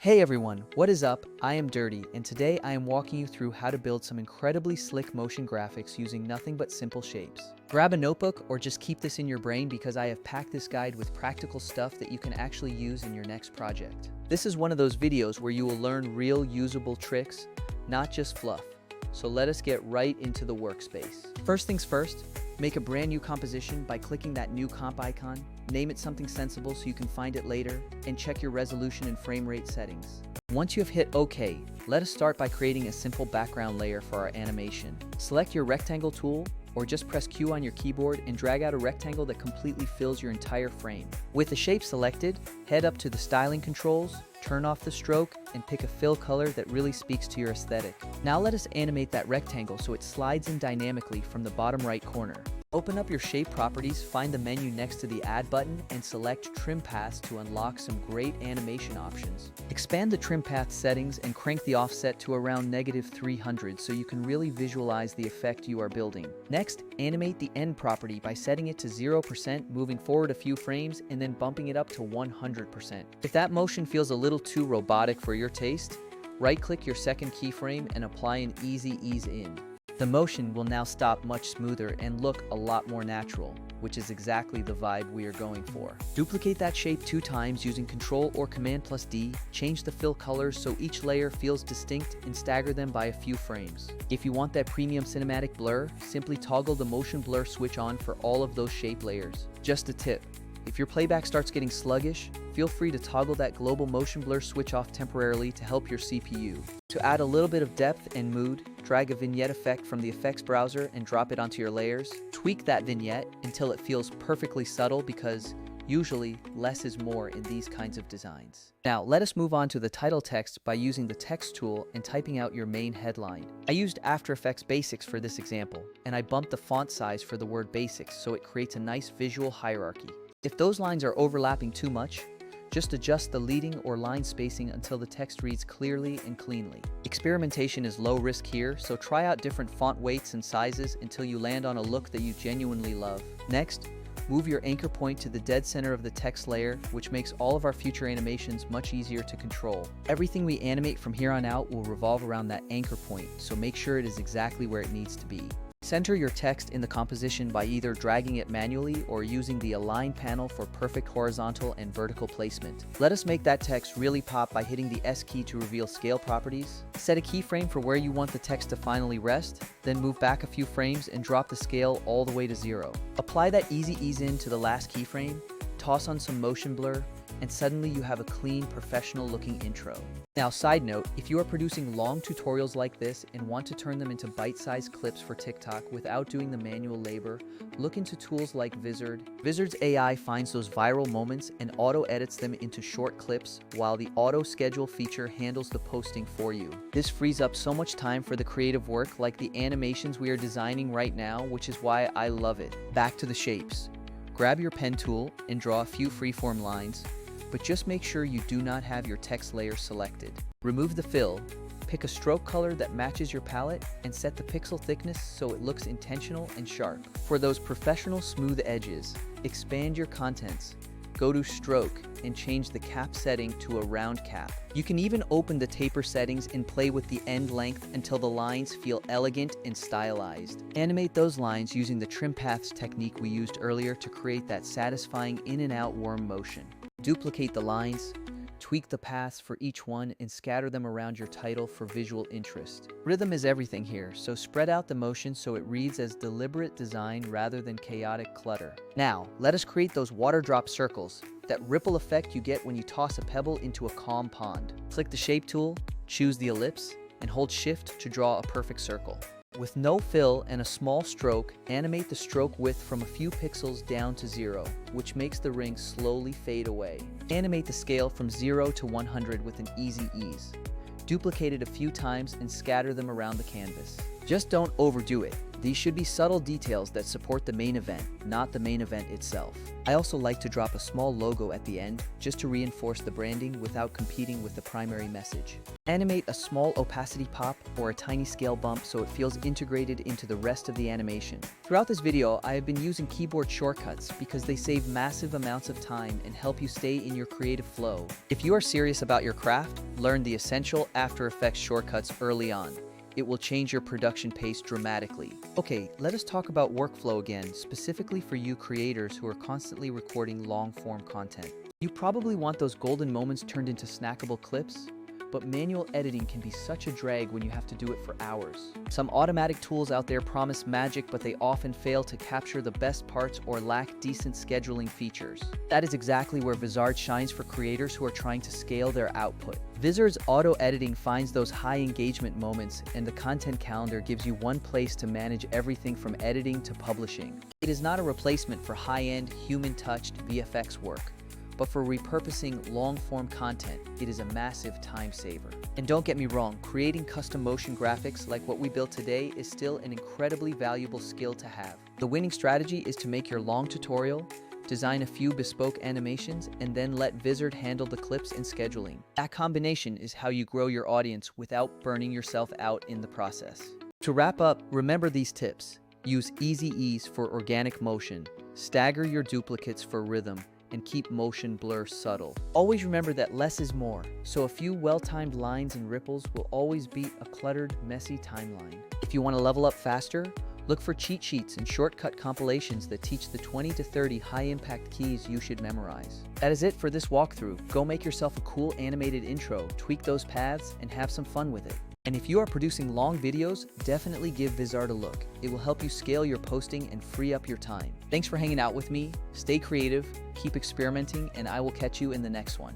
Hey everyone, what is up? I am Dirty, and today I am walking you through how to build some incredibly slick motion graphics using nothing but simple shapes. Grab a notebook or just keep this in your brain because I have packed this guide with practical stuff that you can actually use in your next project. This is one of those videos where you will learn real usable tricks, not just fluff. So let us get right into the workspace. First things first, make a brand new composition by clicking that new comp icon. Name it something sensible so you can find it later, and check your resolution and frame rate settings. Once you have hit OK, let us start by creating a simple background layer for our animation. Select your rectangle tool, or just press Q on your keyboard and drag out a rectangle that completely fills your entire frame. With the shape selected, head up to the styling controls, turn off the stroke, and pick a fill color that really speaks to your aesthetic. Now let us animate that rectangle so it slides in dynamically from the bottom right corner. Open up your shape properties, find the menu next to the Add button, and select Trim Paths to unlock some great animation options. Expand the Trim Path settings and crank the offset to around -300 so you can really visualize the effect you are building. Next, animate the End property by setting it to 0%, moving forward a few frames, and then bumping it up to 100%. If that motion feels a little too robotic for your taste, right-click your second keyframe and apply an easy ease in. The motion will now stop much smoother and look a lot more natural, which is exactly the vibe we are going for. Duplicate that shape 2 times using Ctrl or Command+D, change the fill colors so each layer feels distinct, and stagger them by a few frames. If you want that premium cinematic blur, simply toggle the motion blur switch on for all of those shape layers. Just a tip. If your playback starts getting sluggish, feel free to toggle that global motion blur switch off temporarily to help your CPU. To add a little bit of depth and mood, drag a vignette effect from the effects browser and drop it onto your layers. Tweak that vignette until it feels perfectly subtle because usually less is more in these kinds of designs. Now let us move on to the title text by using the text tool and typing out your main headline. I used After Effects Basics for this example, and I bumped the font size for the word basics so it creates a nice visual hierarchy. If those lines are overlapping too much, just adjust the leading or line spacing until the text reads clearly and cleanly. Experimentation is low risk here, so try out different font weights and sizes until you land on a look that you genuinely love. Next, move your anchor point to the dead center of the text layer, which makes all of our future animations much easier to control. Everything we animate from here on out will revolve around that anchor point, so make sure it is exactly where it needs to be. Center your text in the composition by either dragging it manually or using the Align panel for perfect horizontal and vertical placement. Let us make that text really pop by hitting the S key to reveal scale properties. Set a keyframe for where you want the text to finally rest, then move back a few frames and drop the scale all the way to 0. Apply that easy ease in to the last keyframe, toss on some motion blur, and suddenly you have a clean, professional-looking intro. Now, side note, if you are producing long tutorials like this and want to turn them into bite-sized clips for TikTok without doing the manual labor, look into tools like Vizard. Vizard's AI finds those viral moments and auto-edits them into short clips, while the auto-schedule feature handles the posting for you. This frees up so much time for the creative work like the animations we are designing right now, which is why I love it. Back to the shapes. Grab your pen tool and draw a few freeform lines, but just make sure you do not have your text layer selected. Remove the fill, pick a stroke color that matches your palette, and set the pixel thickness so it looks intentional and sharp. For those professional smooth edges, expand your contents, go to stroke, and change the cap setting to a round cap. You can even open the taper settings and play with the end length until the lines feel elegant and stylized. Animate those lines using the trim paths technique we used earlier to create that satisfying in and out worm motion. Duplicate the lines, tweak the paths for each one, and scatter them around your title for visual interest. Rhythm is everything here, so spread out the motion so it reads as deliberate design rather than chaotic clutter. Now, let us create those water drop circles, that ripple effect you get when you toss a pebble into a calm pond. Click the Shape tool, choose the Ellipse, and hold Shift to draw a perfect circle. With no fill and a small stroke, animate the stroke width from a few pixels down to 0, which makes the ring slowly fade away. Animate the scale from 0 to 100 with an easy ease. Duplicate it a few times and scatter them around the canvas. Just don't overdo it. These should be subtle details that support the main event, not the main event itself. I also like to drop a small logo at the end just to reinforce the branding without competing with the primary message. Animate a small opacity pop or a tiny scale bump so it feels integrated into the rest of the animation. Throughout this video, I have been using keyboard shortcuts because they save massive amounts of time and help you stay in your creative flow. If you are serious about your craft, learn the essential After Effects shortcuts early on. It will change your production pace dramatically. Okay, let us talk about workflow again, specifically for you creators who are constantly recording long-form content. You probably want those golden moments turned into snackable clips, but manual editing can be such a drag when you have to do it for hours. Some automatic tools out there promise magic, but they often fail to capture the best parts or lack decent scheduling features. That is exactly where Vizard shines for creators who are trying to scale their output. Vizard's auto-editing finds those high-engagement moments, and the content calendar gives you one place to manage everything from editing to publishing. It is not a replacement for high-end, human-touched VFX work, but for repurposing long-form content, it is a massive time saver. And don't get me wrong, creating custom motion graphics like what we built today is still an incredibly valuable skill to have. The winning strategy is to make your long tutorial, design a few bespoke animations, and then let Vizard handle the clips and scheduling. That combination is how you grow your audience without burning yourself out in the process. To wrap up, remember these tips. Use Easy Ease for organic motion, stagger your duplicates for rhythm, and keep motion blur subtle. Always remember that less is more, so a few well-timed lines and ripples will always beat a cluttered, messy timeline. If you want to level up faster, look for cheat sheets and shortcut compilations that teach the 20 to 30 high-impact keys you should memorize. That is it for this walkthrough. Go make yourself a cool animated intro, tweak those paths, and have some fun with it. And if you are producing long videos, definitely give Vizard a look. It will help you scale your posting and free up your time. Thanks for hanging out with me. Stay creative, keep experimenting, and I will catch you in the next one.